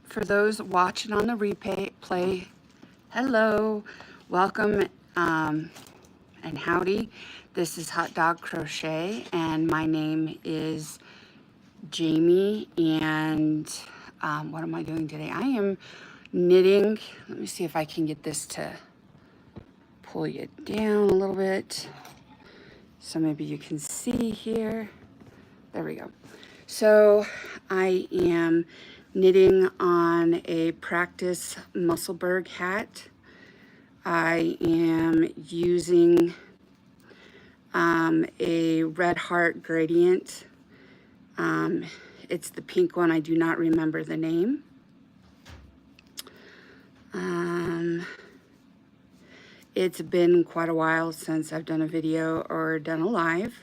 for those watching on the replay, hello, welcome, and howdy. This is Hot Dog Crochet, and my name is Jamie, and what am I doing today? I am knitting. Let me see if I can get this to pull you down a little bit, so maybe you can see here. There we go. So I am knitting on a practice Musselburgh hat. I am using a Red Heart gradient. It's the pink one. I do not remember the name. It's been quite a while since I've done a video or done a live.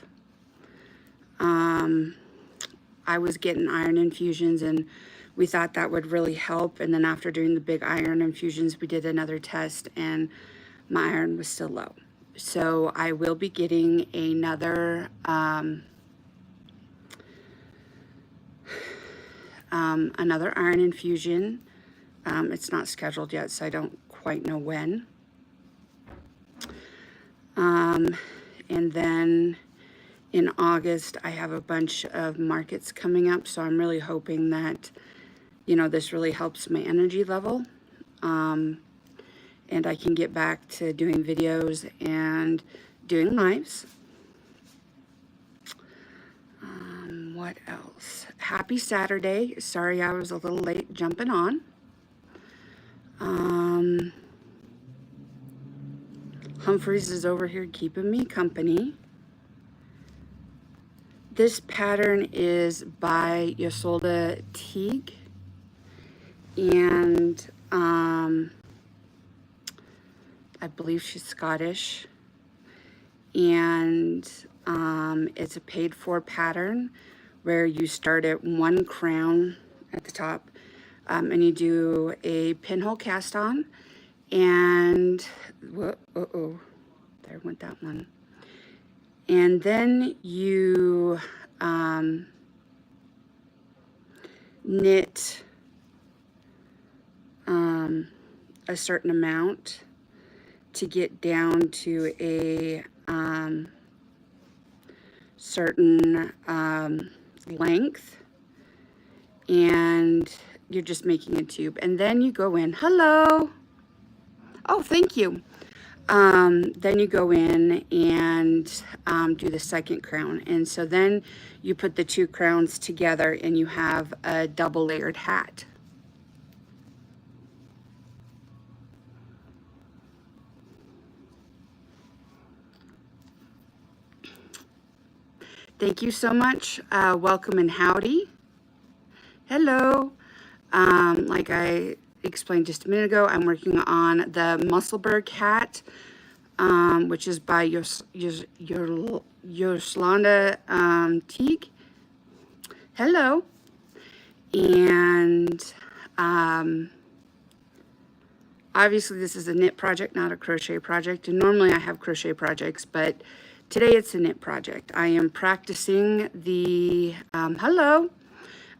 I was getting iron infusions and we thought that would really help. And then after doing the big iron infusions, we did another test and my iron was still low. So I will be getting another another iron infusion. It's not scheduled yet, so I don't quite know when. And then in August, I have a bunch of markets coming up, so I'm really hoping that, you know, this really helps my energy level. And I can get back to doing videos and doing lives. What else? Happy Saturday. Sorry I was a little late jumping on. Humphreys is over here keeping me company. This pattern is by Ysolda Teague, and I believe she's Scottish, and it's a paid for pattern where you start at 1 crown at the top, and you do a pinhole cast on, and there went that one. And then you knit a certain amount to get down to a certain length, and you're just making a tube. And then you go in, hello, oh, thank you. Then you go in and do the second crown. And so then you put the 2 crowns together and you have a double layered hat. Thank you so much. Welcome and howdy. Hello. Like I explained just a minute ago, I'm working on the Musselburgh hat, which is by Ysolda Teague. Hello. And obviously this is a knit project, not a crochet project. And normally I have crochet projects, but today it's a knit project. I am practicing the, hello.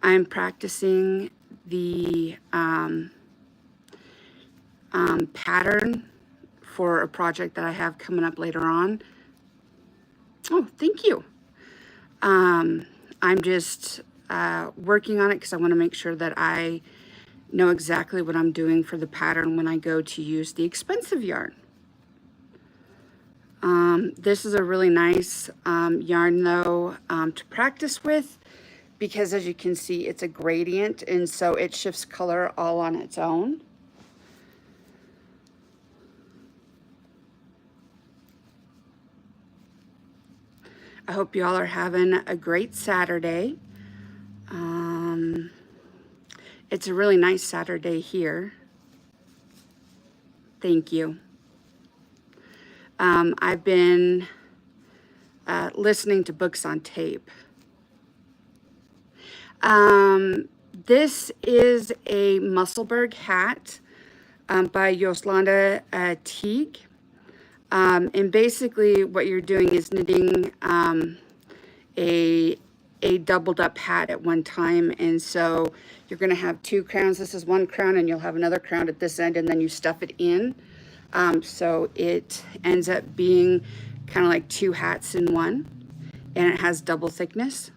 I'm practicing the pattern for a project that I have coming up later on. Oh, thank you. I'm just working on it because I want to make sure that I know exactly what I'm doing for the pattern when I go to use the expensive yarn. This is a really nice yarn though to practice with, because as you can see, it's a gradient, and so it shifts color all on its own. I hope you all are having a great Saturday. It's a really nice Saturday here. Thank you. I've been listening to books on tape. This is a Musselburgh hat by Ysolda Teague. And basically what you're doing is knitting a a doubled up hat at one time, and so you're going to have two crowns. This is one crown, and you'll have another crown at this end, and then you stuff it in. So it ends up being kind of like two hats in one, and it has double thickness.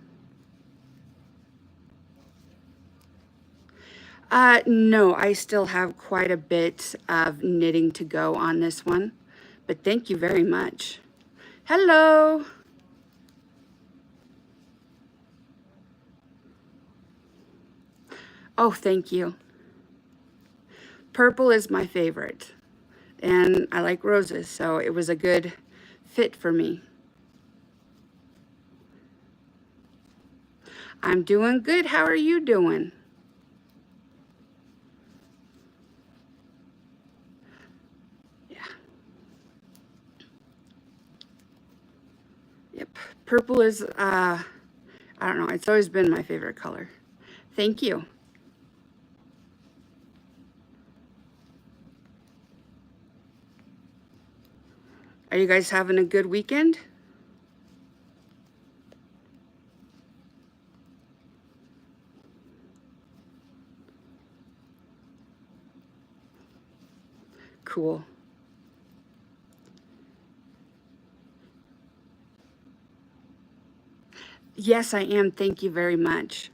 No, I still have quite a bit of knitting to go on this one, but thank you very much. Hello. Oh, thank you. Purple is my favorite, and I like roses, so it was a good fit for me. I'm doing good. How are you doing? Yeah. Yep. Purple is, I don't know, it's always been my favorite color. Thank you. Are you guys having a good weekend? Cool. Yes, I am. Thank you very much.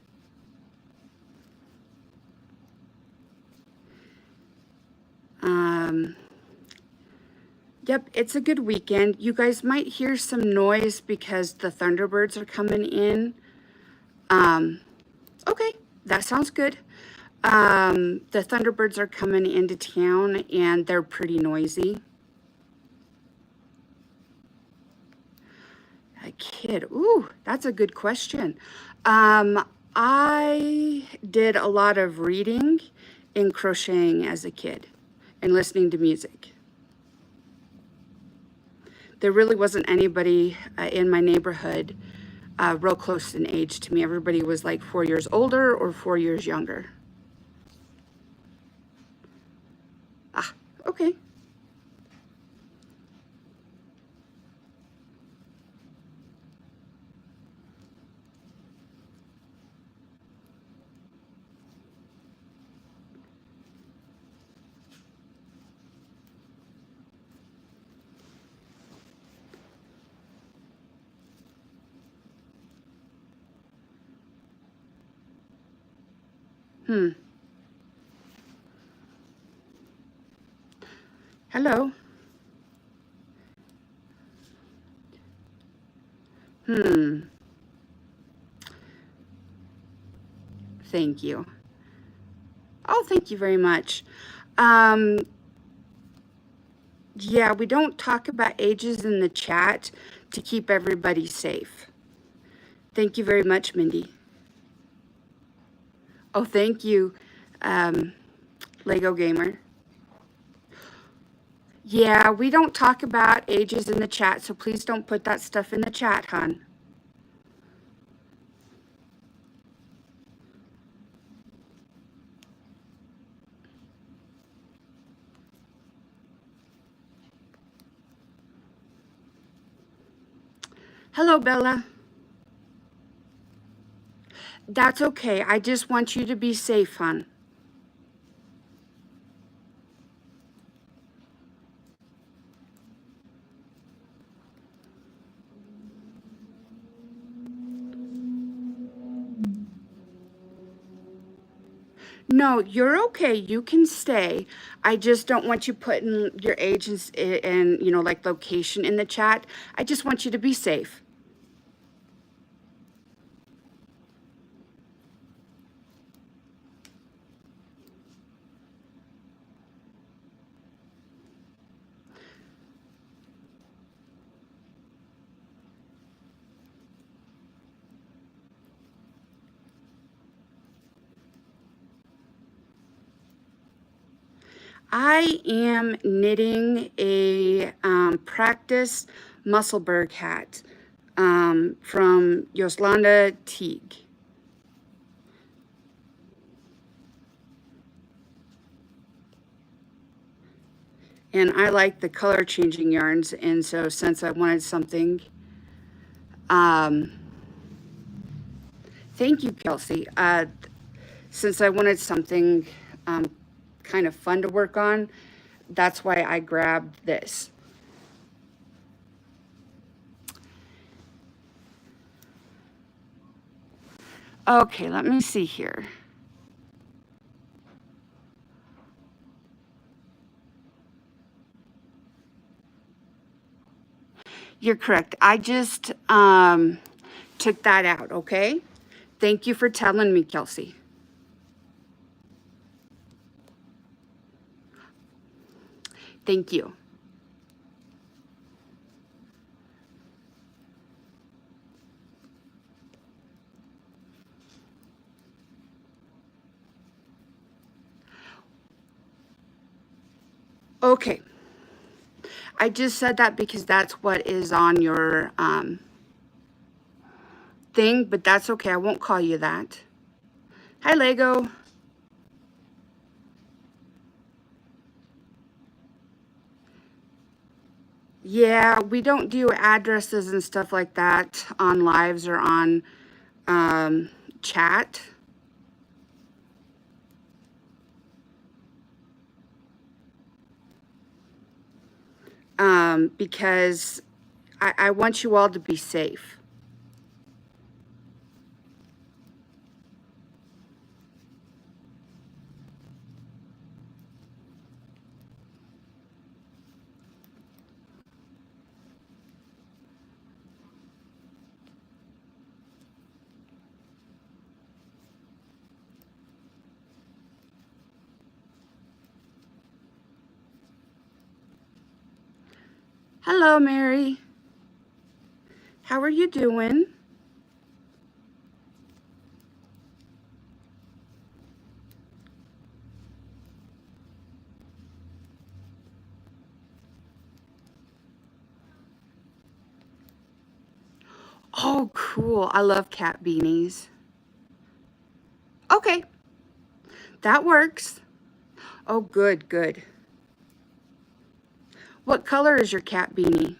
Yep, it's a good weekend. You guys might hear some noise because the Thunderbirds are coming in. Okay, that sounds good. The Thunderbirds are coming into town and they're pretty noisy. A kid. Ooh, that's a good question. I did a lot of reading and crocheting as a kid and listening to music. There really wasn't anybody in my neighborhood real close in age to me. Everybody was like 4 years older or 4 years younger. Ah, okay. Hello. Thank you. Oh, thank you very much. Yeah, we don't talk about ages in the chat to keep everybody safe. Thank you very much, Mindy. Oh, thank you, Lego Gamer. Yeah, we don't talk about ages in the chat, so please don't put that stuff in the chat, hon. Hello, Bella. That's okay. I just want you to be safe, hon. No, you're okay. You can stay. I just don't want you putting your age and you know, like location in the chat. I just want you to be safe. I am knitting a practice Musselburgh hat from Yoslanda Teague. And I like the color changing yarns, and so since I wanted something Thank you, Kelsey. Since I wanted something kind of fun to work on, that's why I grabbed this. Okay, let me see here. You're correct. I just took that out, okay? Thank you for telling me, Kelsey. Thank you. Okay. I just said that because that's what is on your thing, but that's okay. I won't call you that. Hi, Lego. Yeah, we don't do addresses and stuff like that on lives or on chat. Because I want you all to be safe. Hello, Mary. How are you doing? Oh, cool. I love cat beanies. Okay, that works. Oh, good, good. What color is your cat beanie?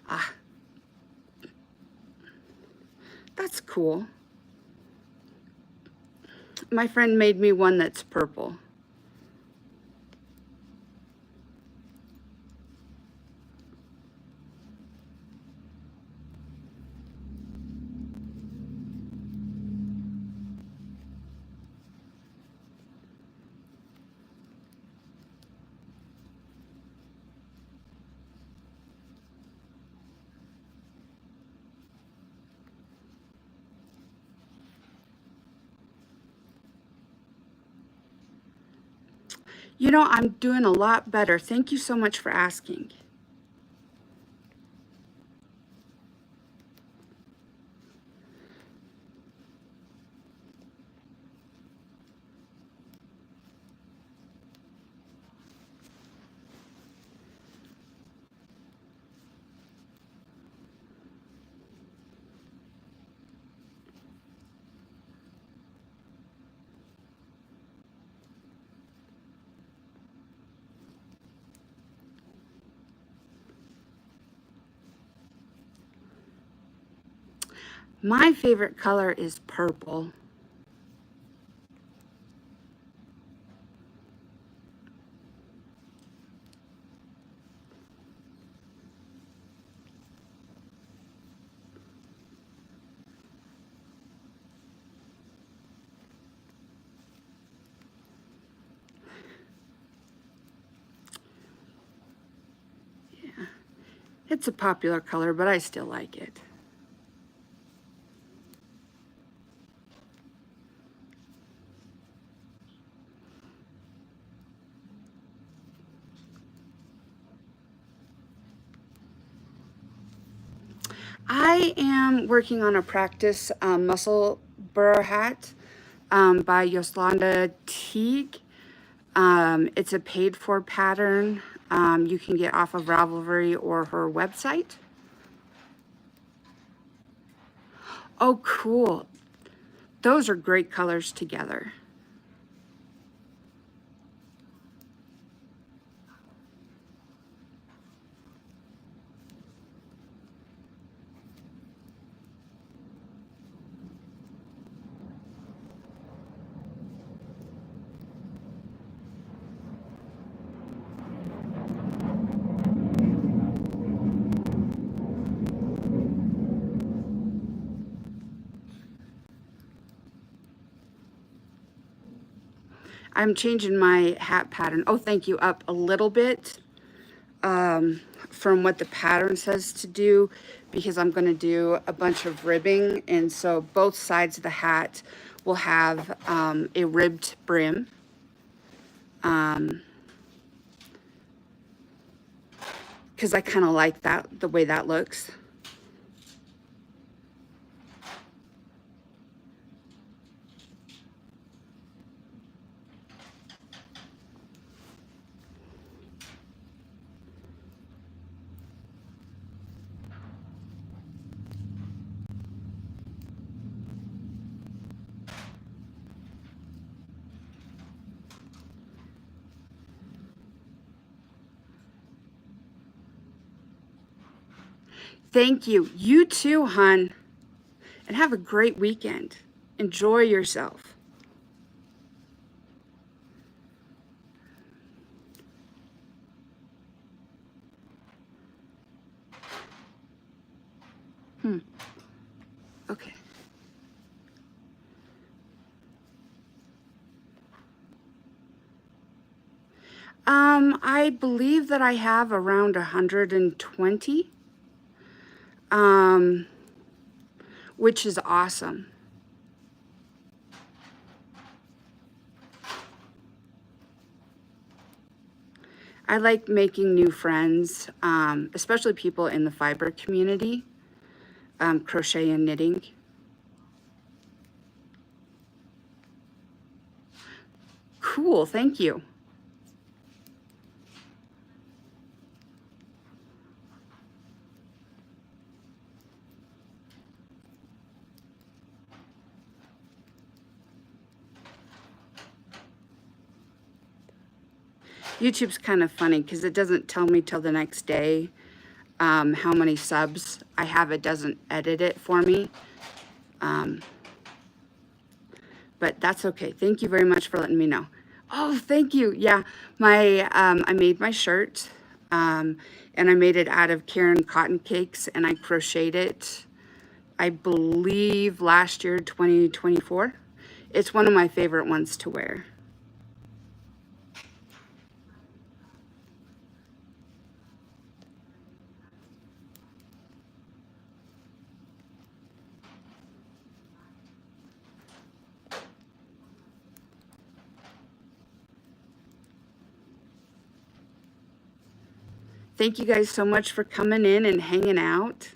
Ah, that's cool. My friend made me one that's purple. You know, I'm doing a lot better. Thank you so much for asking. My favorite color is purple. It's a popular color, but I still like it. I am working on a practice muscle burr hat by Yoslanda Teague. It's a paid for pattern you can get off of Ravelry or her website. Oh, cool. Those are great colors together. I'm changing my hat pattern. Oh, thank you. Up a little bit from what the pattern says to do, because I'm going to do a bunch of ribbing. And so both sides of the hat will have a ribbed brim. Because I kind of like that, the way that looks. Thank you. You too, hon. And have a great weekend. Enjoy yourself. Okay. I believe that I have around 120, which is awesome. I like making new friends, especially people in the fiber community, crochet and knitting. Cool, thank you. YouTube's kind of funny because it doesn't tell me till the next day how many subs I have. It doesn't edit it for me. But that's okay. Thank you very much for letting me know. Oh, thank you. Yeah, I made my shirt, and I made it out of Karen cotton cakes, and I crocheted it, I believe, last year, 2024. It's one of my favorite ones to wear. Thank you guys so much for coming in and hanging out.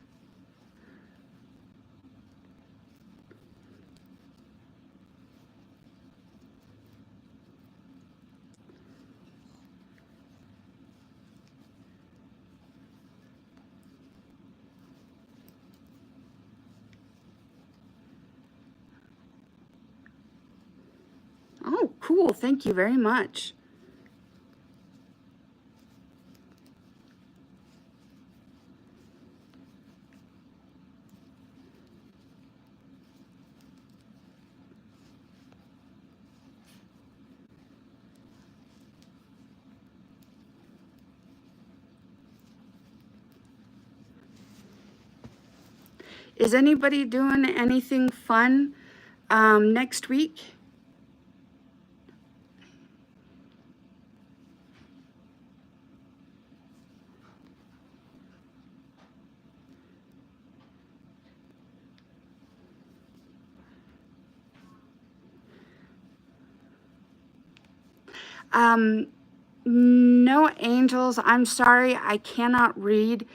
Oh, cool. Thank you very much. Is anybody doing anything fun next week? No, angels. I'm sorry. I cannot read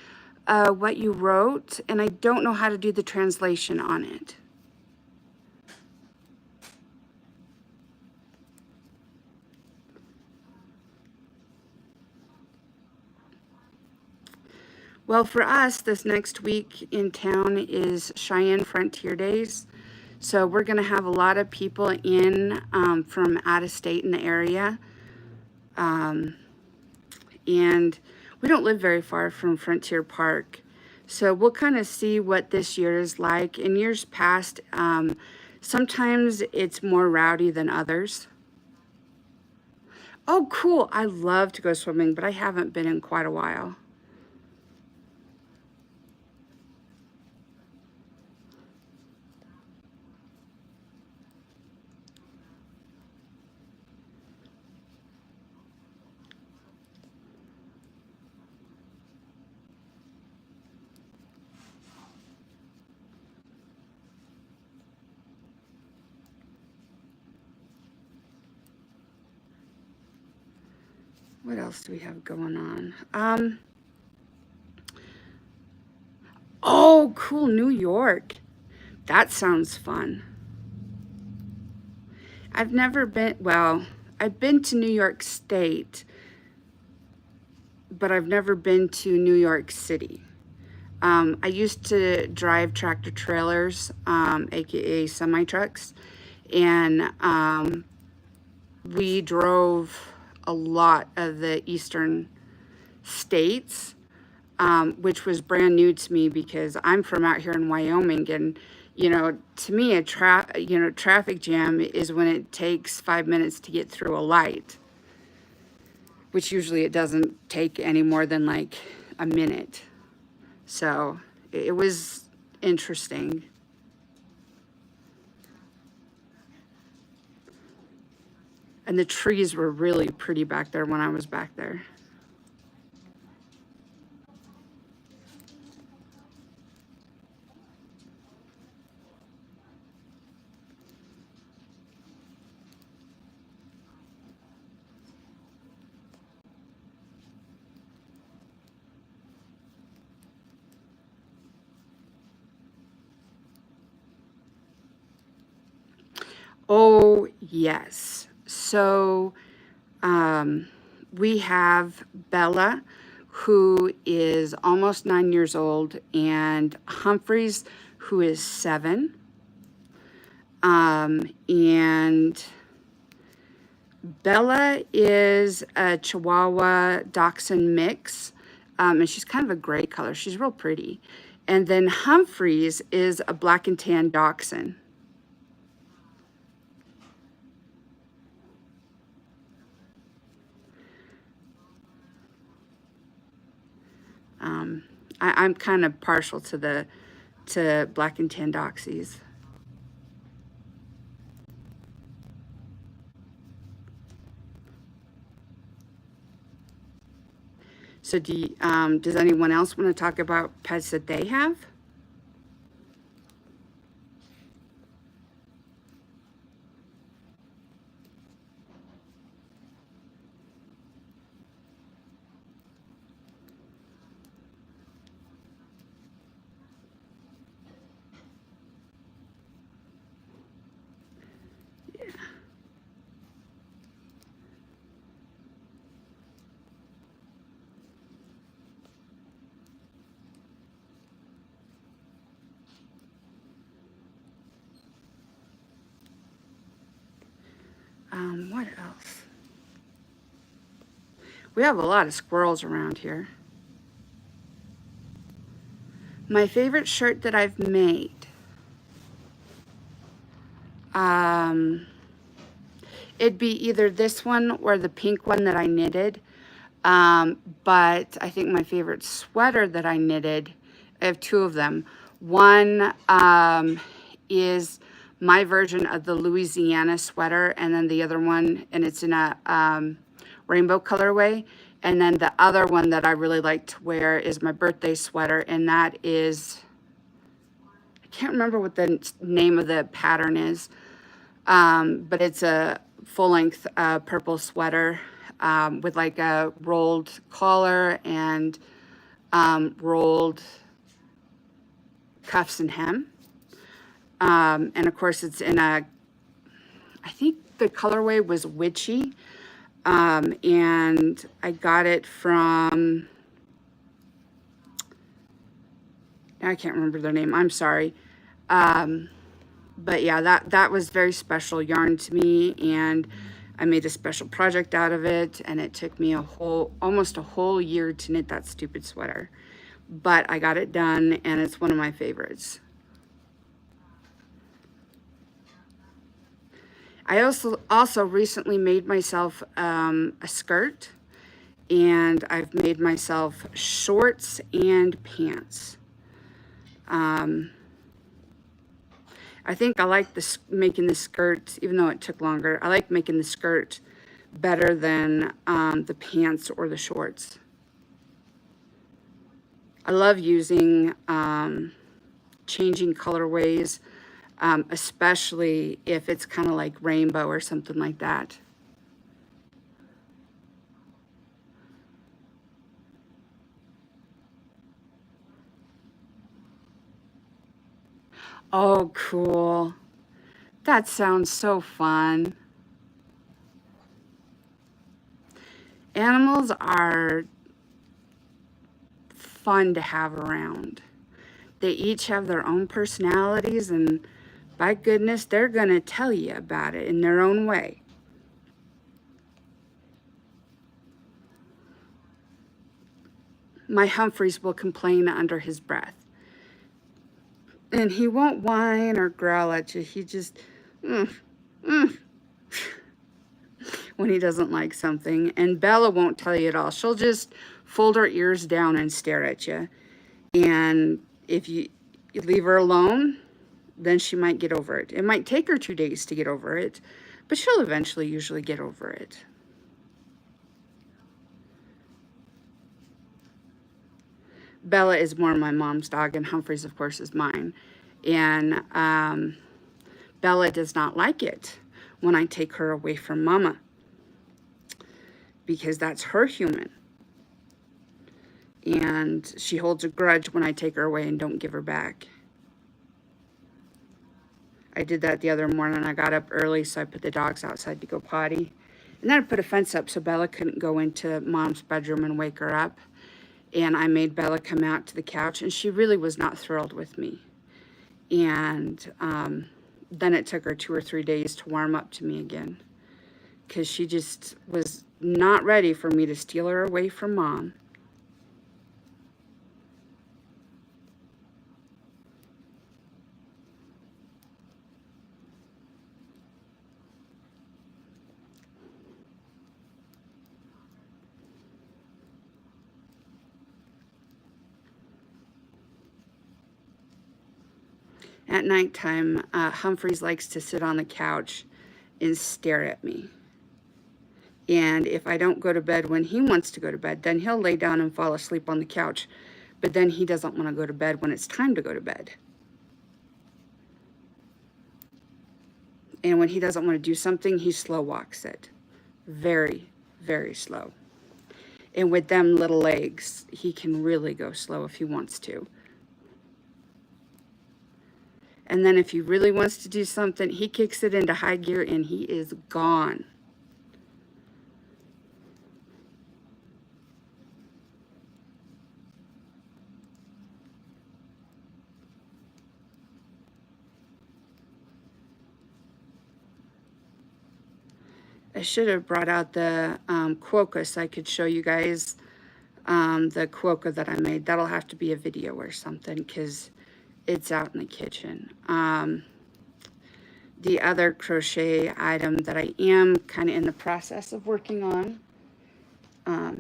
what you wrote, and I don't know how to do the translation on it. Well, for us, this next week in town is Cheyenne Frontier Days. So we're going to have a lot of people in from out of state in the area. And we don't live very far from Frontier Park. So we'll kind of see what this year is like. In years past, sometimes it's more rowdy than others. Oh, cool. I love to go swimming, but I haven't been in quite a while. What else do we have going on? Oh, cool, New York. That sounds fun. I've never been, well, I've been to New York State, but I've never been to New York City. I used to drive tractor trailers, aka semi trucks, and we drove a lot of the eastern states, which was brand new to me because I'm from out here in Wyoming, and to me, a traffic jam is when it takes 5 minutes to get through a light, which usually it doesn't take any more than like a minute. So it was interesting. And the trees were really pretty back there when I was back there. Oh, yes. So we have Bella, who is almost 9 years old, and Humphreys, who is 7. And Bella is a Chihuahua Dachshund mix, and she's kind of a gray color. She's real pretty. And then Humphreys is a black and tan Dachshund. I'm kind of partial to black and tan Doxies. So does anyone else want to talk about pets that they have? What else? We have a lot of squirrels around here. My favorite shirt that I've made. It'd be either this one or the pink one that I knitted. But I think my favorite sweater that I knitted, I have 2 of them. One is my version of the Louisiana sweater, and then the other one, and it's in a rainbow colorway. And then the other one that I really like to wear is my birthday sweater, and that is, I can't remember what the name of the pattern is, but it's a full-length purple sweater with like a rolled collar and rolled cuffs and hem. And of course it's in a, I think the colorway was witchy, and I got it from Now I can't remember their name. I'm sorry. But yeah, that was very special yarn to me, and I made a special project out of it, and it took me almost a whole year to knit that stupid sweater. But I got it done, and it's one of my favorites. I also recently made myself a skirt, and I've made myself shorts and pants. I think I like making the skirt, even though it took longer. I like making the skirt better than the pants or the shorts. I love using changing colorways, especially if it's kind of like rainbow or something like that. Oh, cool. That sounds so fun. Animals are fun to have around. They each have their own personalities, and by goodness, they're going to tell you about it in their own way. My Humphreys will complain under his breath. And he won't whine or growl at you. He just, when he doesn't like something. And Bella won't tell you at all. She'll just fold her ears down and stare at you. And if you leave her alone, then she might get over it. It might take her 2 days to get over it, but she'll eventually usually get over it. Bella is more my mom's dog, and Humphreys, of course, is mine. And Bella does not like it when I take her away from Mama, because that's her human. And she holds a grudge when I take her away and don't give her back. I did that the other morning. I got up early, so I put the dogs outside to go potty. And then I put a fence up so Bella couldn't go into Mom's bedroom and wake her up. And I made Bella come out to the couch, and she really was not thrilled with me. And then it took her 2 or 3 days to warm up to me again, because she just was not ready for me to steal her away from Mom. At nighttime, Humphreys likes to sit on the couch and stare at me. And if I don't go to bed when he wants to go to bed, then he'll lay down and fall asleep on the couch. But then he doesn't want to go to bed when it's time to go to bed. And when he doesn't want to do something, he slow walks it. Very, very slow. And with them little legs, he can really go slow if he wants to. And then if he really wants to do something, he kicks it into high gear and he is gone. I should have brought out the quokka so I could show you guys the quokka that I made. That'll have to be a video or something, because it's out in the kitchen. The other crochet item that I am kind of in the process of working on,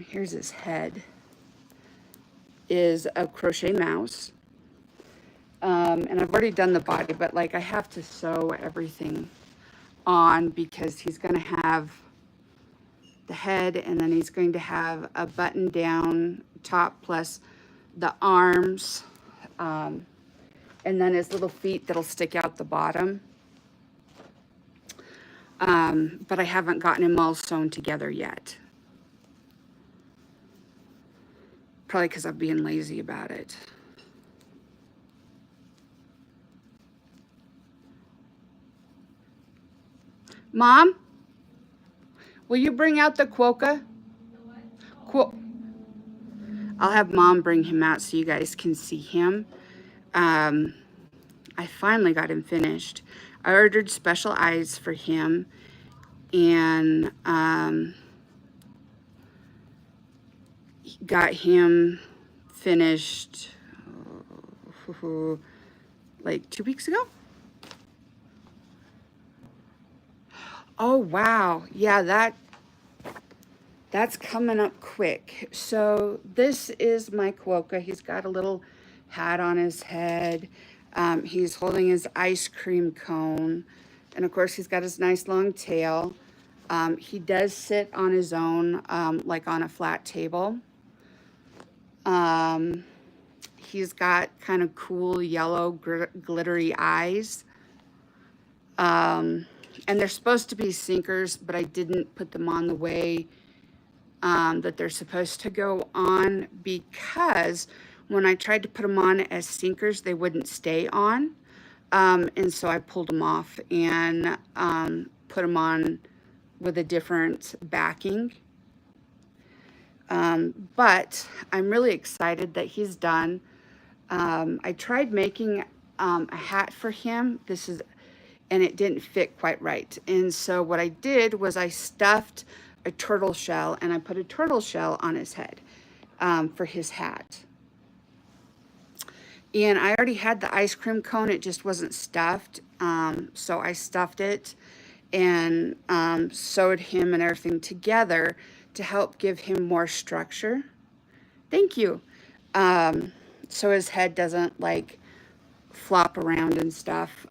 here's his head, is a crochet mouse. And I've already done the body, but like I have to sew everything on, because he's going to have the head, and then he's going to have a button down top plus the arms, and then his little feet that'll stick out the bottom. But I haven't gotten him all sewn together yet. Probably because I'm being lazy about it. Mom, will you bring out the quokka? I'll have Mom bring him out so you guys can see him. I finally got him finished. I ordered special eyes for him, and got him finished like 2 weeks ago. Oh wow, yeah, that's coming up quick. So this is my Quokka. He's got a little hat on his head. He's holding his ice cream cone, and of course he's got his nice long tail. He does sit on his own, like on a flat table. He's got kind of cool yellow glittery eyes. And they're supposed to be sinkers, but I didn't put them on the way that they're supposed to go on, because when I tried to put them on as sinkers, they wouldn't stay on. And so I pulled them off and put them on with a different backing. But I'm really excited that he's done. I tried making a hat for him. And it didn't fit quite right. And so what I did was I stuffed a turtle shell, and I put a turtle shell on his head for his hat. And I already had the ice cream cone, it just wasn't stuffed. So I stuffed it and sewed him and everything together to help give him more structure. Thank you. So his head doesn't like flop around and stuff.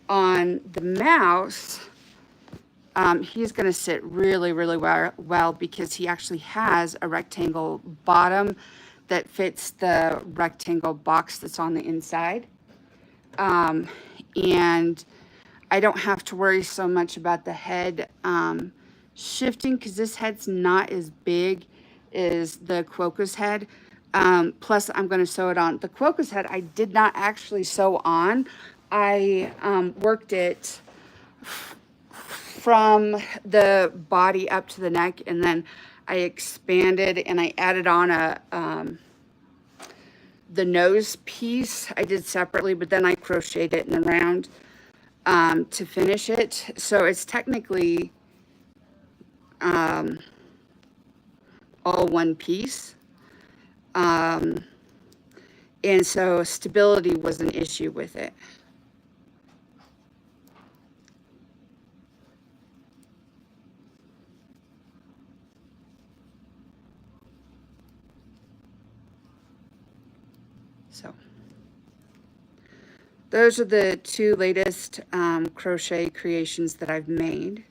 On the mouse, he's going to sit really, really well because he actually has a rectangle bottom that fits the rectangle box that's on the inside. And I don't have to worry so much about the head shifting, because this head's not as big as the Quokka's head. Plus, I'm going to sew it on. The Quokka's head I did not actually sew on. I worked it from the body up to the neck, and then I expanded and I added on the nose piece I did separately, but then I crocheted it in the round to finish it. So it's technically all one piece. And so stability was an issue with it. So those are the two latest crochet creations that I've made.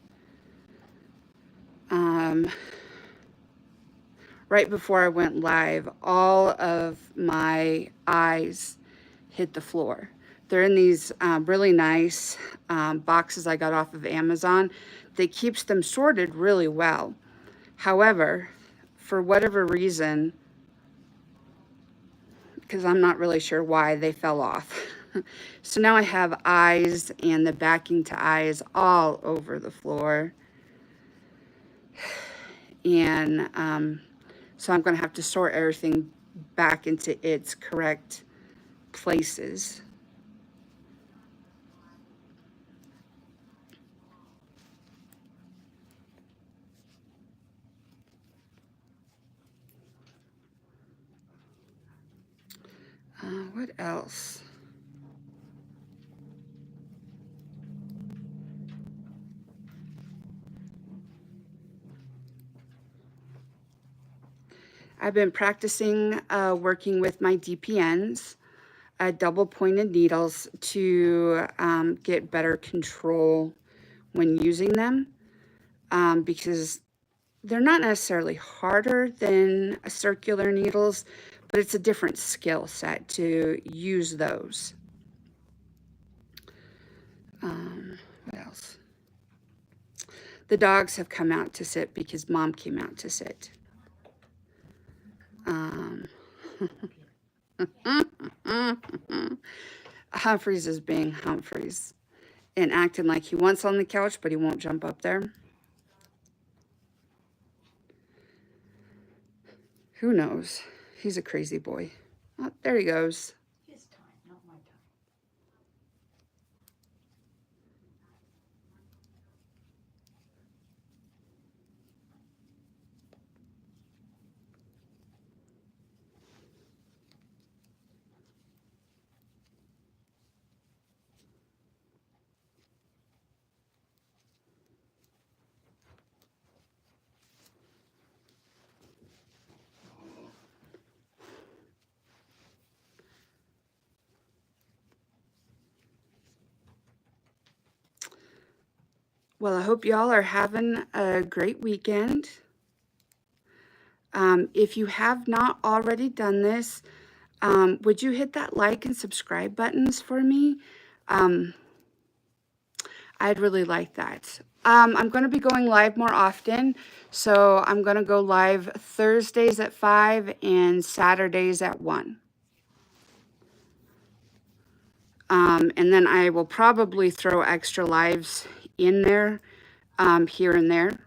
Right before I went live, all of my eyes hit the floor. They're in these really nice boxes I got off of Amazon that keeps them sorted really well. However, for whatever reason, because I'm not really sure why, they fell off. So now I have eyes and the backing to eyes all over the floor. And so I'm going to have to sort everything back into its correct places. What else? I've been practicing working with my DPNs, double pointed needles, to get better control when using them, because they're not necessarily harder than circular needles, but it's a different skill set to use those. What else? The dogs have come out to sit because Mom came out to sit. Humphreys is being Humphreys and acting like he wants on the couch, but he won't jump up there. Who knows? He's a crazy boy. Oh, there he goes. His time, not my time. Well, I hope y'all are having a great weekend. If you have not already done this, would you hit that like and subscribe buttons for me? I'd really like that. I'm going to be going live more often, so I'm going to go live Thursdays at 5 and Saturdays at 1. And then I will probably throw extra lives in there, here and there.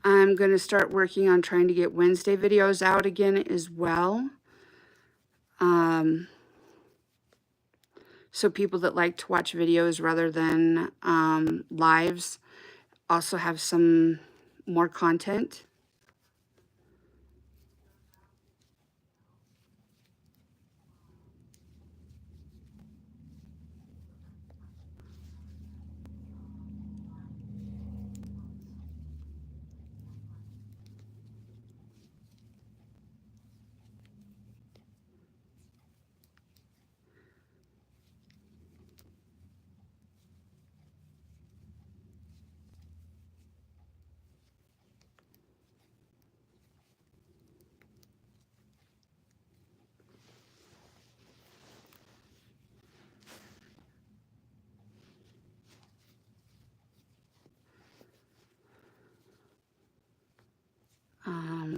I'm going to start working on trying to get Wednesday videos out again as well. So people that like to watch videos rather than lives also have some more content.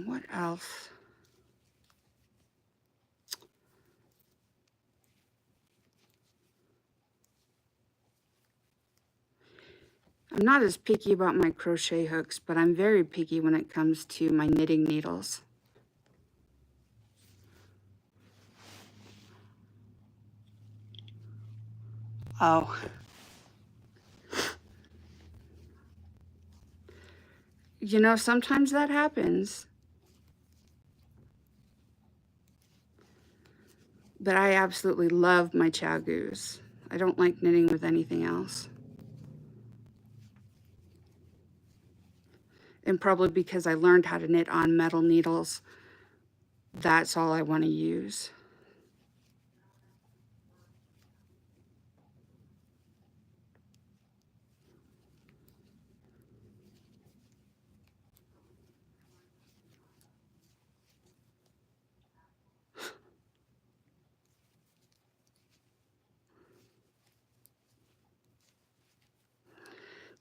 What else? I'm not as picky about my crochet hooks, but I'm very picky when it comes to my knitting needles. Oh, you know, sometimes that happens. But I absolutely love my chagoos. I don't like knitting with anything else. And probably because I learned how to knit on metal needles, that's all I want to use.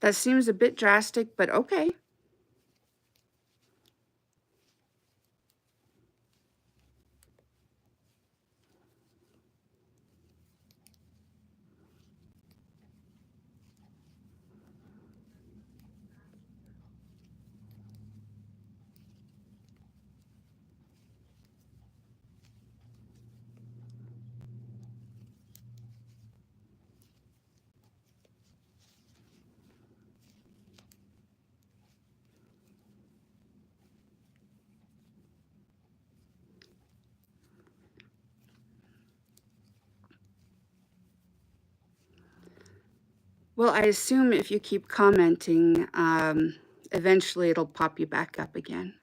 That seems a bit drastic, but okay. Well, I assume if you keep commenting, eventually it'll pop you back up again.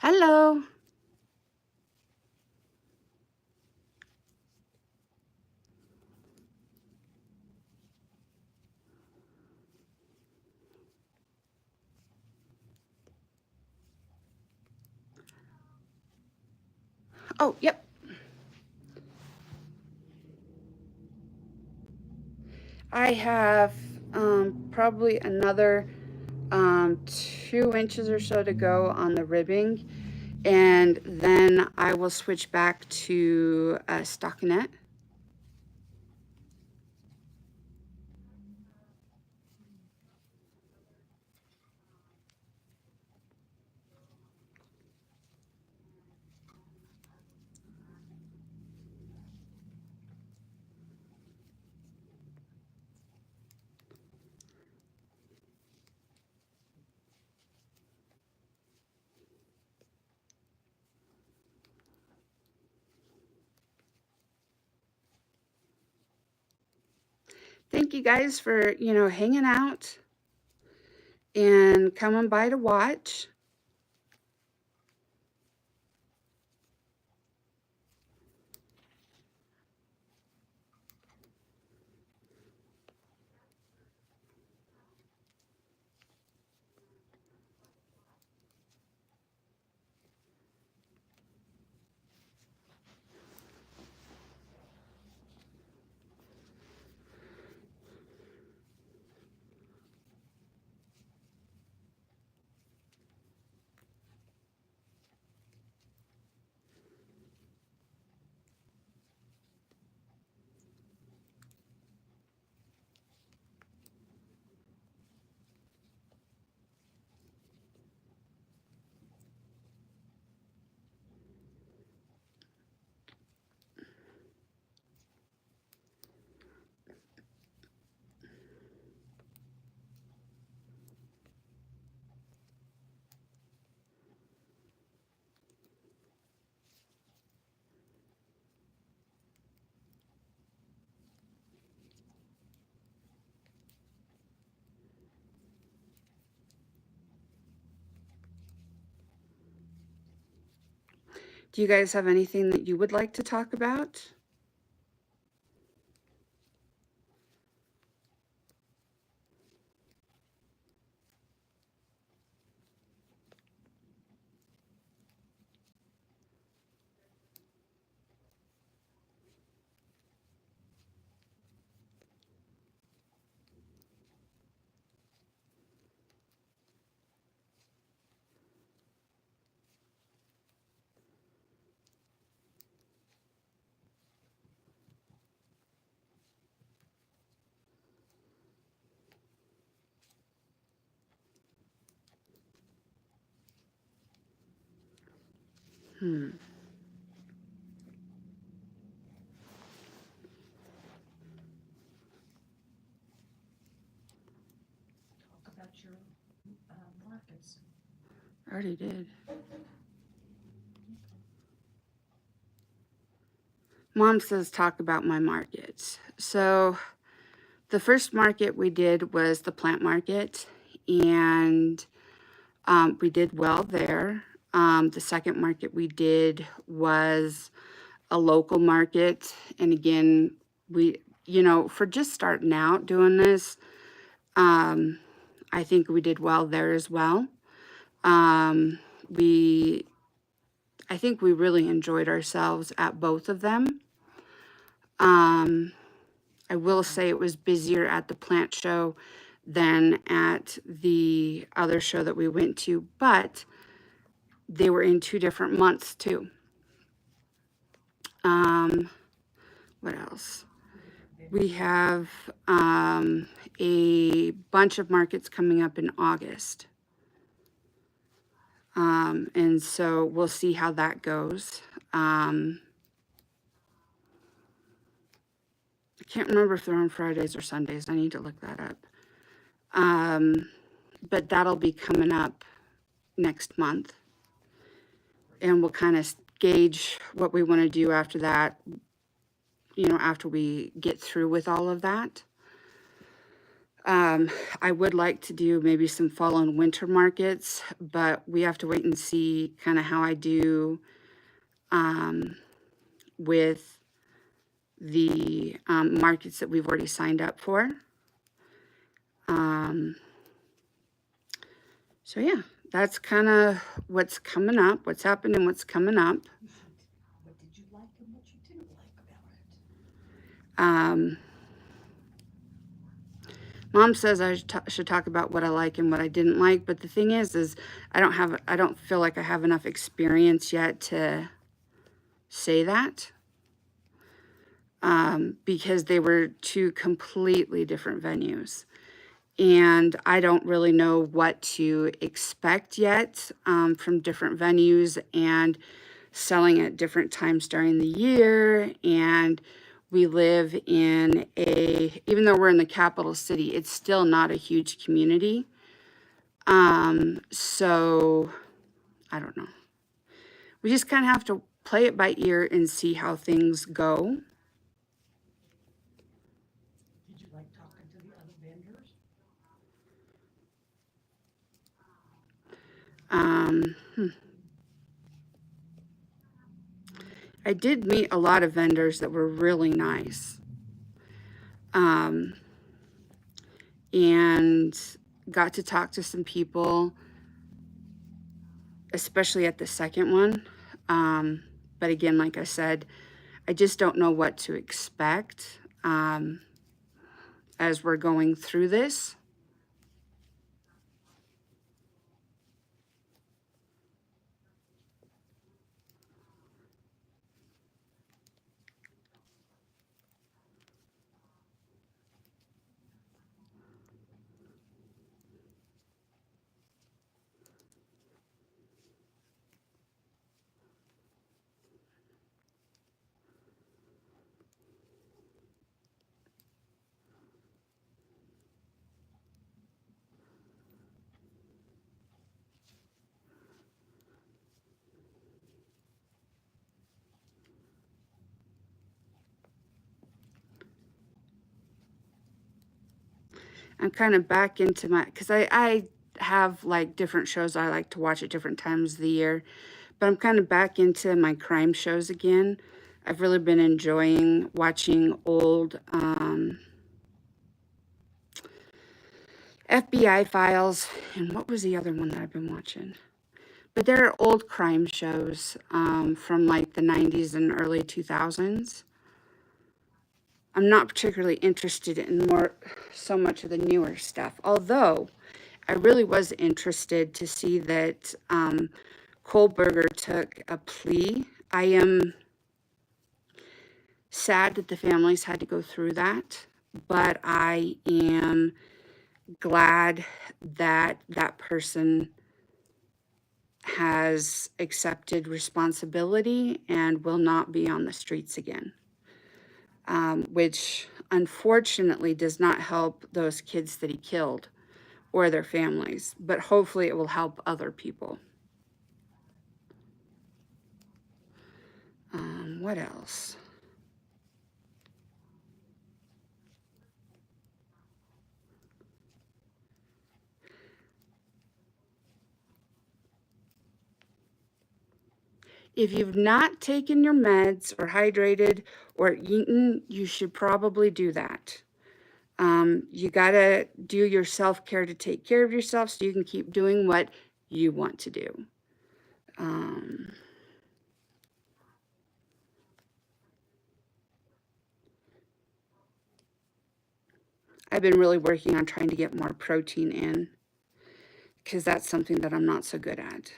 Hello. Oh, yep. I have probably another 2 inches or so to go on the ribbing, and then I will switch back to a stockinette. Thank you guys for, hanging out and coming by to watch. Do you guys have anything that you would like to talk about? Hmm. I already did. Mom says talk about my markets. So the first market we did was the plant market, and we did well there. The second market we did was a local market. And again, for just starting out doing this, I think we did well there as well. We I think we really enjoyed ourselves at both of them. I will say it was busier at the plant show than at the other show that we went to, but they were in 2 different months too. What else? We have a bunch of markets coming up in August. And so we'll see how that goes. I can't remember if they're on Fridays or Sundays. I need to look that up. But that'll be coming up next month. And we'll kind of gauge what we want to do after that, after we get through with all of that. I would like to do maybe some fall and winter markets, but we have to wait and see kind of how I do with the markets that we've already signed up for. So yeah, that's kind of what's coming up, what's happening, what's coming up. What did you like and what you didn't like about it? Mom says I should talk about what I like and what I didn't like, but the thing is I don't feel like I have enough experience yet to say that, because they were two completely different venues. And I don't really know what to expect yet, from different venues and selling at different times during the year. And we live in even though we're in the capital city, it's still not a huge community. So I don't know. We just kind of have to play it by ear and see how things go. Did you like talking to the other vendors? Um, hmm. I did meet a lot of vendors that were really nice. Um, and got to talk to some people, especially at the second one. But again, like I said, I just don't know what to expect, as we're going through this. I'm kind of back into because I have like different shows I like to watch at different times of the year, but I'm kind of back into my crime shows again. I've really been enjoying watching old FBI files, and what was the other one that I've been watching? But there are old crime shows, from like the 90s and early 2000s. I'm not particularly interested in so much of the newer stuff, although I really was interested to see that Kohlberger took a plea. I am sad that the families had to go through that, but I am glad that that person has accepted responsibility and will not be on the streets again, which unfortunately does not help those kids that he killed or their families, but hopefully it will help other people. What else? If you've not taken your meds or hydrated or eaten, you should probably do that. You got to do your self-care to take care of yourself so you can keep doing what you want to do. I've been really working on trying to get more protein in because that's something that I'm not so good at.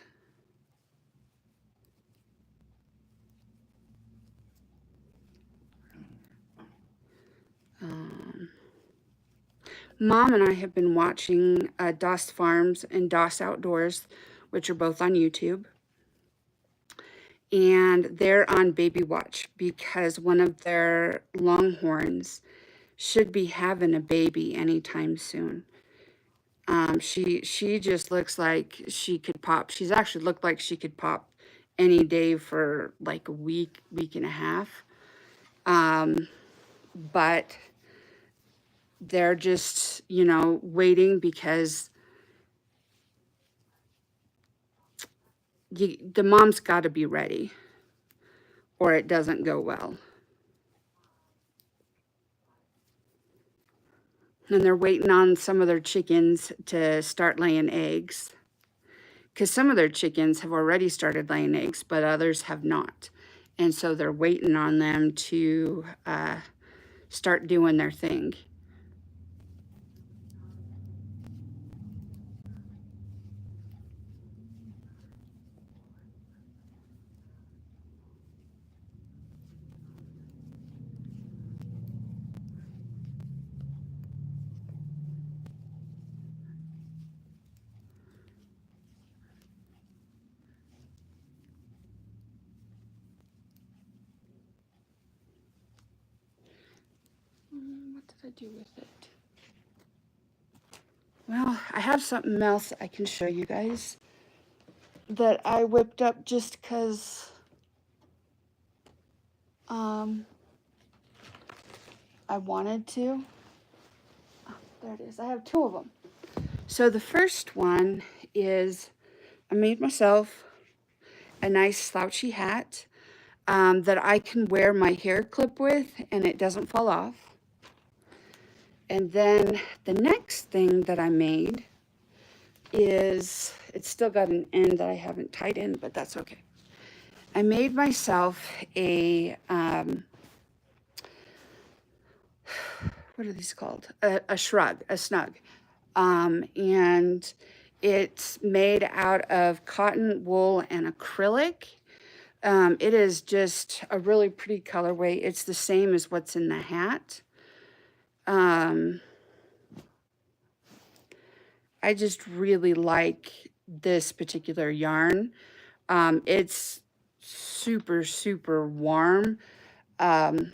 Mom and I have been watching Doss Farms and Doss Outdoors, which are both on YouTube. And they're on baby watch because one of their longhorns should be having a baby anytime soon. She just looks like she could pop. She's actually looked like she could pop any day for like a week and a half. But they're just, you know, waiting because the mom's got to be ready or it doesn't go well. And they're waiting on some of their chickens to start laying eggs, because some of their chickens have already started laying eggs, but others have not. And so they're waiting on them to start doing their thing. What did I do with it? Well, I have something else I can show you guys that I whipped up just because I wanted to. Oh, there it is. I have two of them. So the first one is I made myself a nice slouchy hat that I can wear my hair clip with and it doesn't fall off. And then the next thing that I made is, it's still got an end that I haven't tied in, but that's okay. I made myself a, what are these called? A shrug, a snug. And it's made out of cotton, wool, and acrylic. It is just a really pretty colorway. It's the same as what's in the hat. I just really like this particular yarn. It's super, super warm. And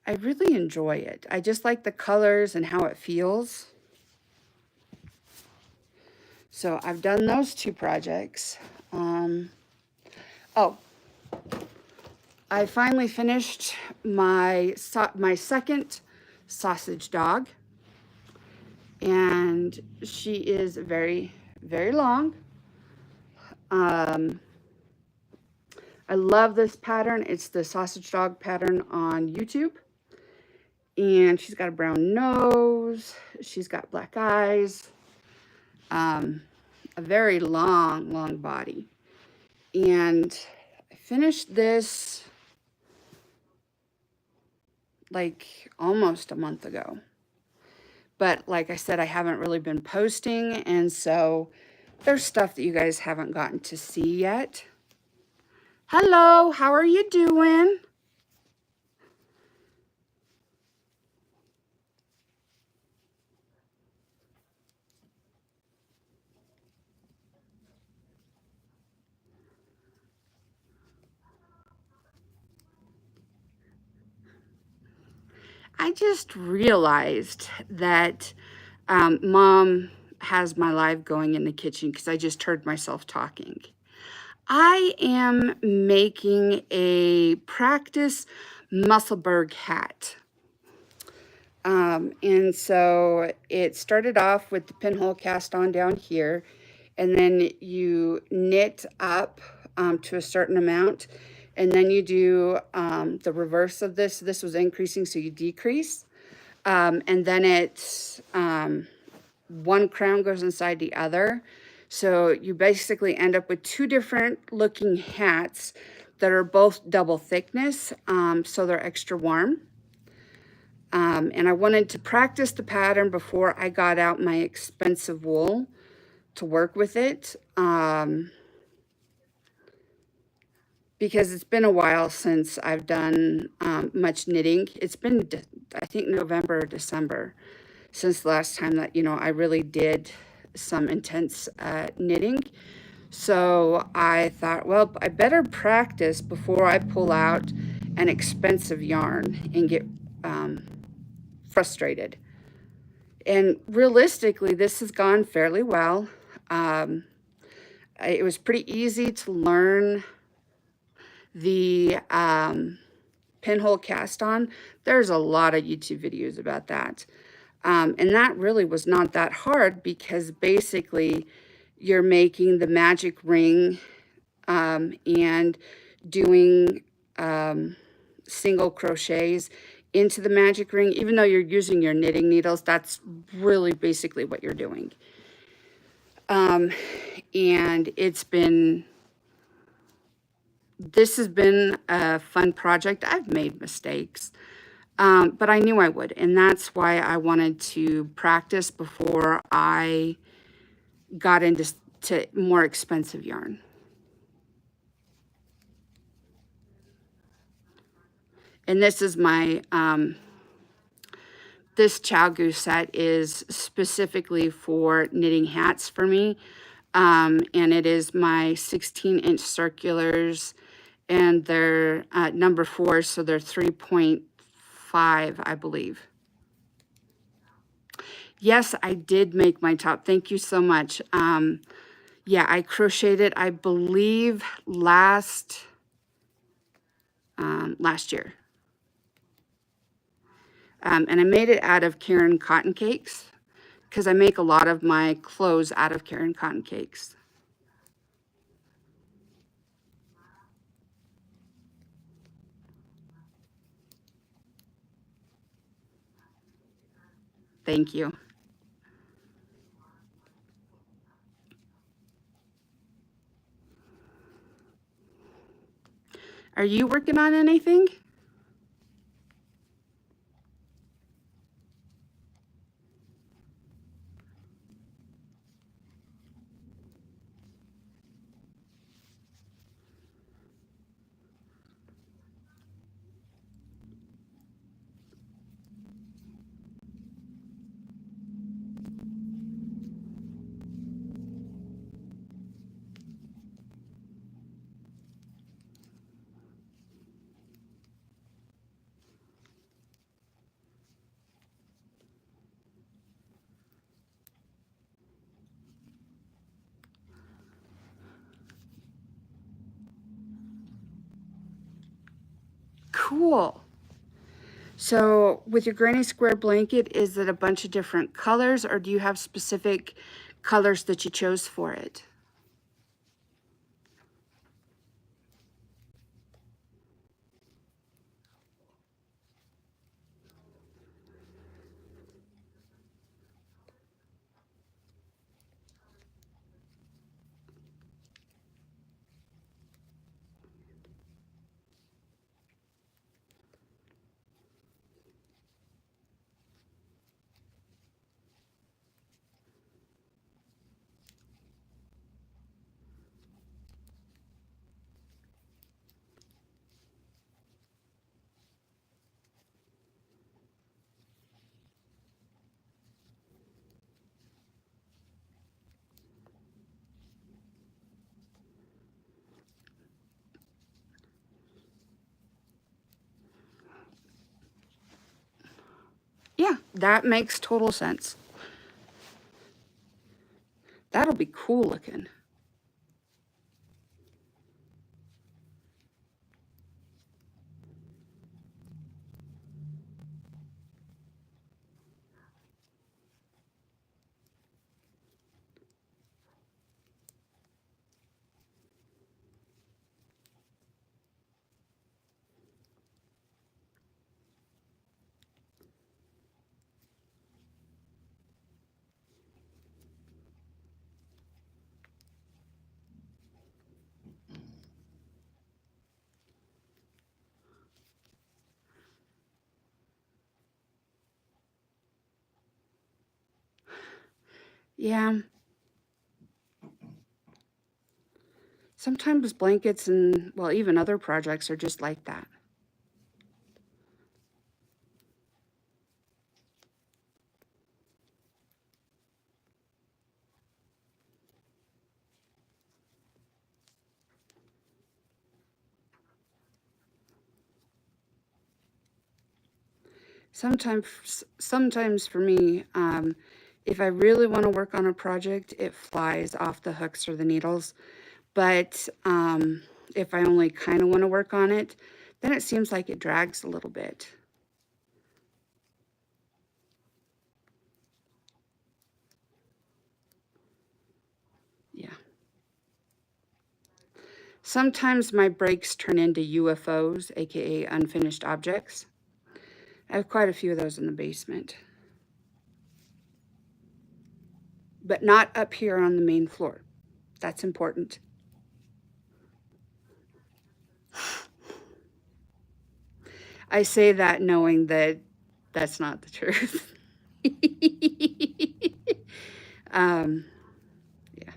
I really enjoy it. I just like the colors and how it feels. So I've done those two projects. Oh, I finally finished my second sausage dog. And she is very, very long. I love this pattern. It's the sausage dog pattern on YouTube. And she's got a brown nose. She's got black eyes. A very long, long body. And I finished this like almost a month ago. But like I said, I haven't really been posting. And so there's stuff that you guys haven't gotten to see yet. Hello, how are you doing? I just realized that Mom has my live going in the kitchen because I just heard myself talking. I am making a practice Musselburgh hat. And so it started off with the pinhole cast on down here, and then you knit up to a certain amount, and then you do the reverse of this. This was increasing, so you decrease. And then it's one crown goes inside the other. So you basically end up with two different looking hats that are both double thickness, so they're extra warm. And I wanted to practice the pattern before I got out my expensive wool to work with it. Because it's been a while since I've done much knitting. It's been, I think, November or December since the last time that, you know, I really did some intense knitting. So I thought, well, I better practice before I pull out an expensive yarn and get frustrated. And realistically, this has gone fairly well. It was pretty easy to learn the pinhole cast on. There's a lot of YouTube videos about that. And that really was not that hard because basically you're making the magic ring and doing single crochets into the magic ring. Even though you're using your knitting needles, that's really basically what you're doing. And this has been a fun project. I've made mistakes, but I knew I would. And that's why I wanted to practice before I got into more expensive yarn. And this is my, this Chow Goose set is specifically for knitting hats for me. And it is my 16-inch circulars, and they're number 4, so they're 3.5, I believe. Yes, I did make my top. Thank you so much. Yeah, I crocheted it, I believe, last year. And I made it out of Karen cotton cakes because I make a lot of my clothes out of Karen cotton cakes. Thank you. Are you working on anything? Cool. So with your granny square blanket, is it a bunch of different colors, or do you have specific colors that you chose for it? Yeah, that makes total sense. That'll be cool looking. Yeah. Sometimes blankets and, well, even other projects are just like that. Sometimes for me, if I really want to work on a project, it flies off the hooks or the needles. But if I only kind of want to work on it, Then it seems like it drags a little bit. Yeah. Sometimes my breaks turn into UFOs, aka unfinished objects. I have quite a few of those in the basement. But not up here on the main floor. That's important. I say that knowing that that's not the truth. um, yeah.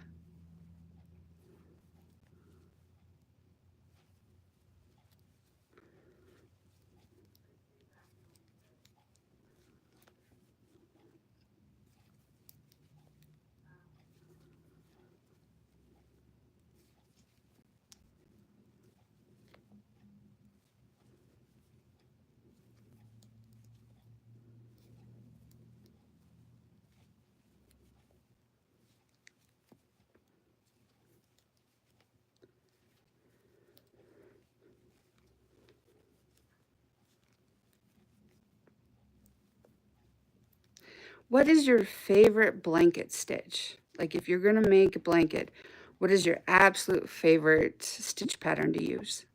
What is your favorite blanket stitch? Like if you're going to make a blanket, what is your absolute favorite stitch pattern to use?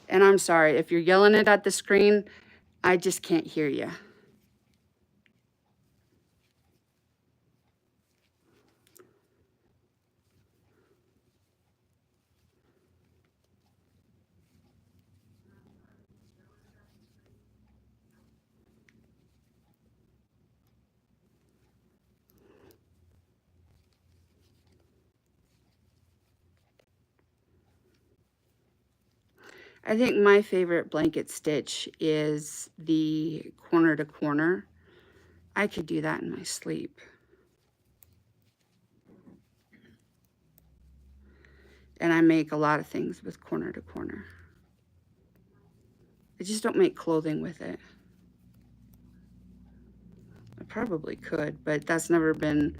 And I'm sorry, if you're yelling it at the screen, I just can't hear you. I think my favorite blanket stitch is the corner to corner. I could do that in my sleep. And I make a lot of things with corner to corner. I just don't make clothing with it. I probably could, but that's never been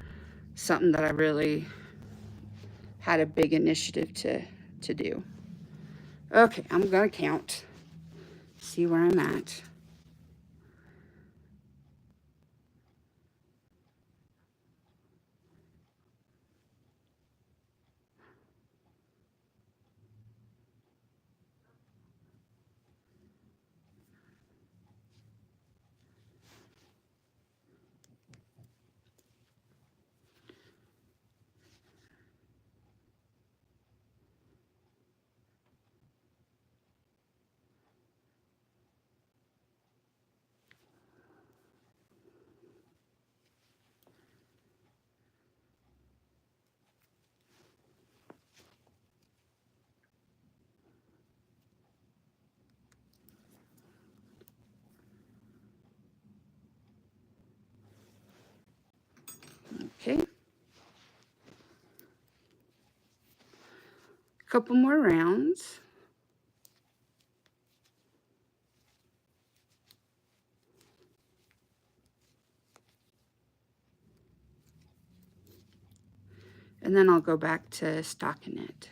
something that I really had a big initiative to do. Okay, I'm gonna count. See where I'm at. Okay. Couple more rounds. And then I'll go back to stockinette.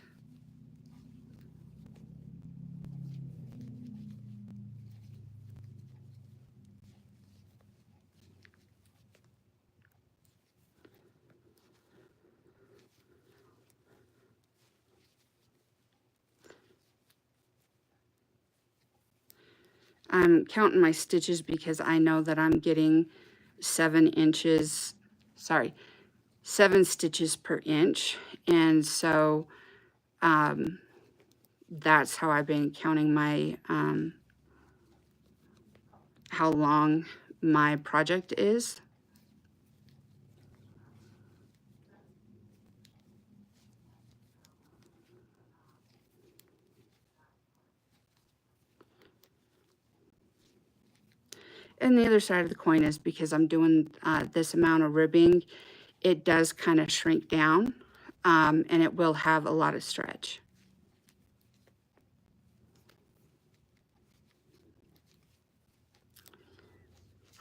I'm counting my stitches because I know that I'm getting 7 stitches per inch. And so that's how I've been counting my, how long my project is. And the other side of the coin is because I'm doing this amount of ribbing, it does kind of shrink down and it will have a lot of stretch.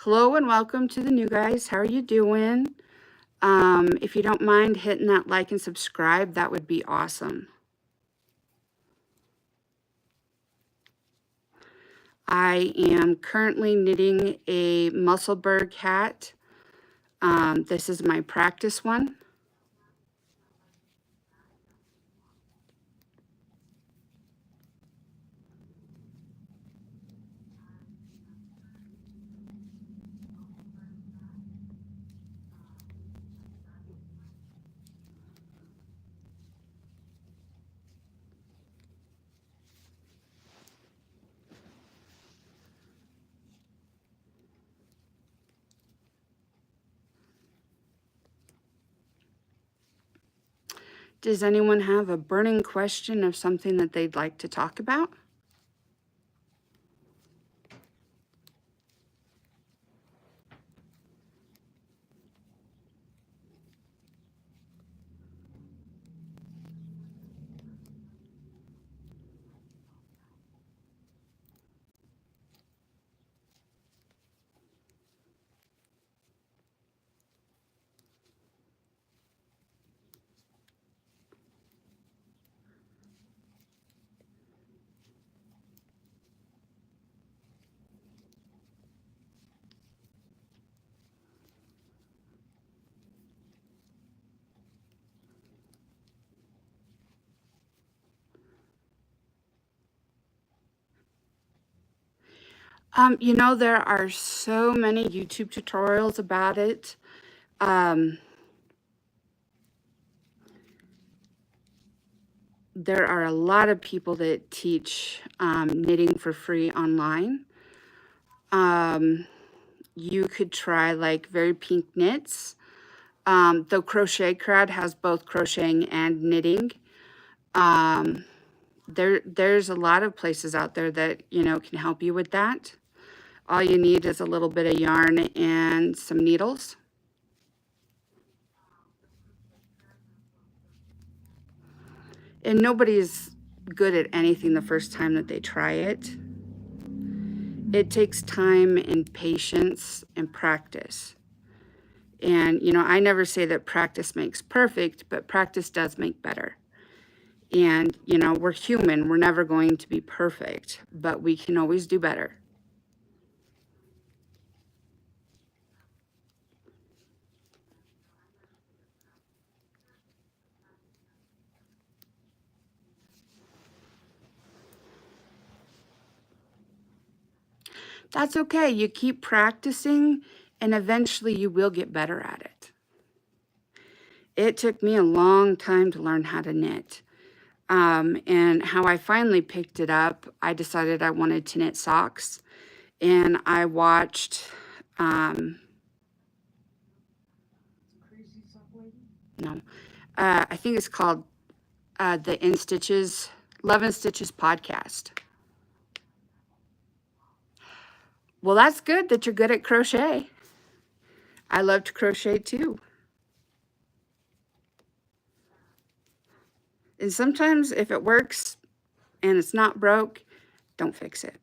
Hello and welcome to the new guys. How are you doing? If you don't mind hitting that like and subscribe, that would be awesome. I am currently knitting a Musselburgh hat. This is my practice one. Does anyone have a burning question of something that they'd like to talk about? You know, there are so many YouTube tutorials about it. There are a lot of people that teach knitting for free online. You could try like Very Pink Knits. The Crochet Crowd has both crocheting and knitting. There's a lot of places out there that, you know, can help you with that. All you need is a little bit of yarn and some needles. And nobody's good at anything the first time that they try it. It takes time and patience and practice. And, you know, I never say that practice makes perfect, but practice does make better. And, you know, we're human. We're never going to be perfect, but we can always do better. That's okay. You keep practicing, and eventually you will get better at it. It took me a long time to learn how to knit. And how I finally picked it up, I decided I wanted to knit socks. And I watched, Crazy sock lady? no, I think it's called the In Stitches, Love and Stitches podcast. Well, that's good that you're good at crochet. I love to crochet too. And sometimes if it works and it's not broke, don't fix it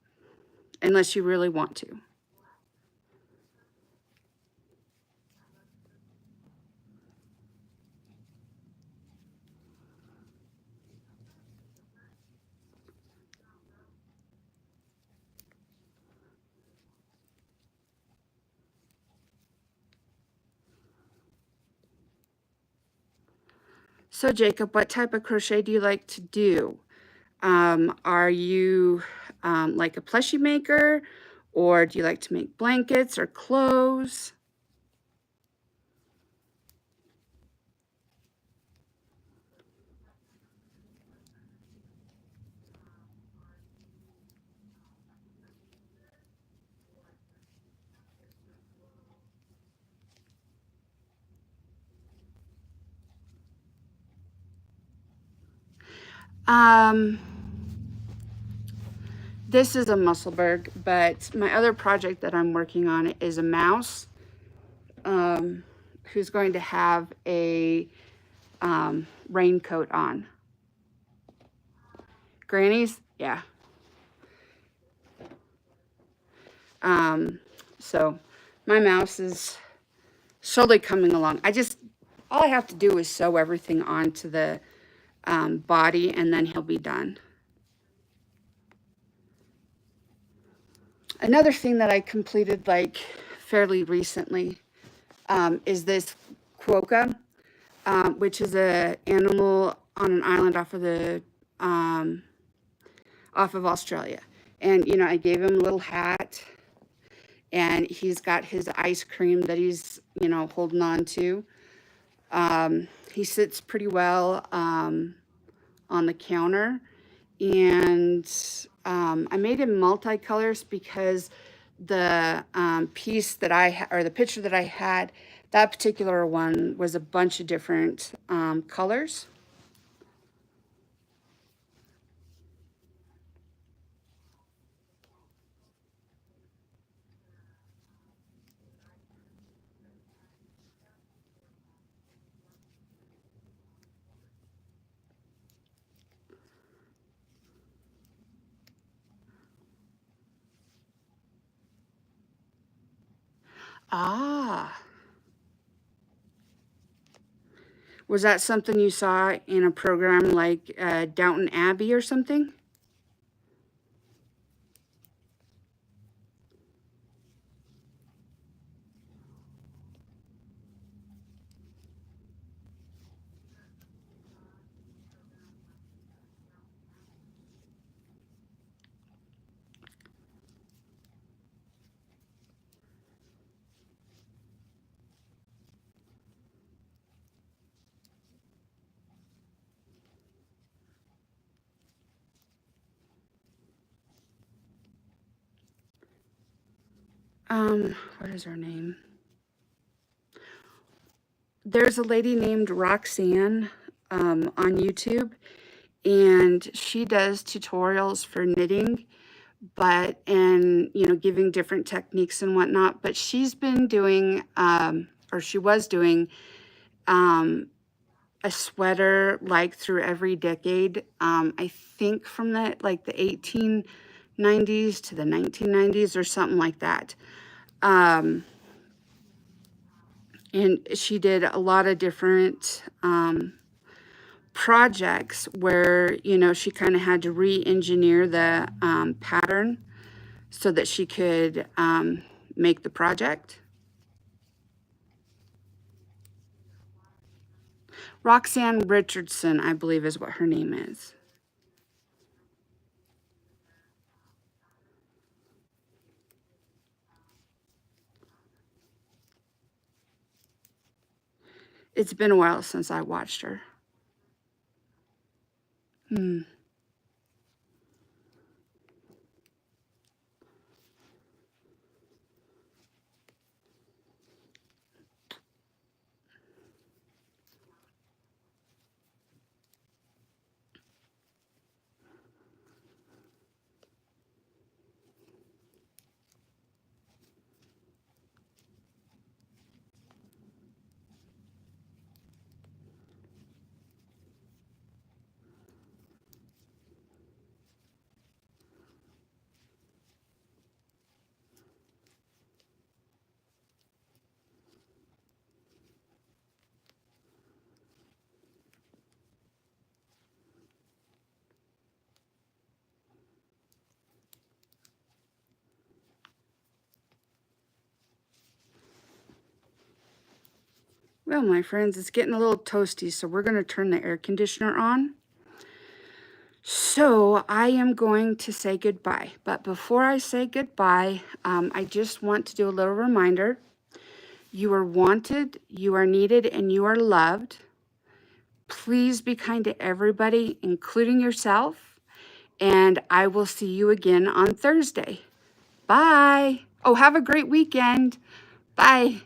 unless you really want to. So Jacob, what type of crochet do you like to do? Are you like a plushie maker, or do you like to make blankets or clothes? This is a Musselburgh, but my other project that I'm working on is a mouse who's going to have a raincoat on. Granny's? Yeah. So My mouse is slowly coming along. All I have to do is sew everything onto the body, and then he'll be done. Another thing that I completed like fairly recently is this quokka, which is a animal on an island off of Australia. And you know, I gave him a little hat, and he's got his ice cream that he's, you know, holding on to. He sits pretty well on the counter, and I made him multicolors because the piece that or the picture that I had, that particular one was a bunch of different colors. Ah, was that something you saw in a program like Downton Abbey or something? What is her name? There's a lady named Roxanne on YouTube, and she does tutorials for knitting, and you know, giving different techniques and whatnot. But she's been doing, or she was doing, a sweater like through every decade. I think from the 1890s to the 1990s or something like that. And she did a lot of different projects where, you know, she kind of had to re-engineer the pattern so that she could make the project. Roxanne Richardson, I believe, is what her name is. It's been a while since I watched her. Well, my friends, it's getting a little toasty, so we're going to turn the air conditioner on. So I am going to say goodbye. But before I say goodbye, I just want to do a little reminder. You are wanted, you are needed, and you are loved. Please be kind to everybody, including yourself. And I will see you again on Thursday. Bye. Oh, have a great weekend. Bye.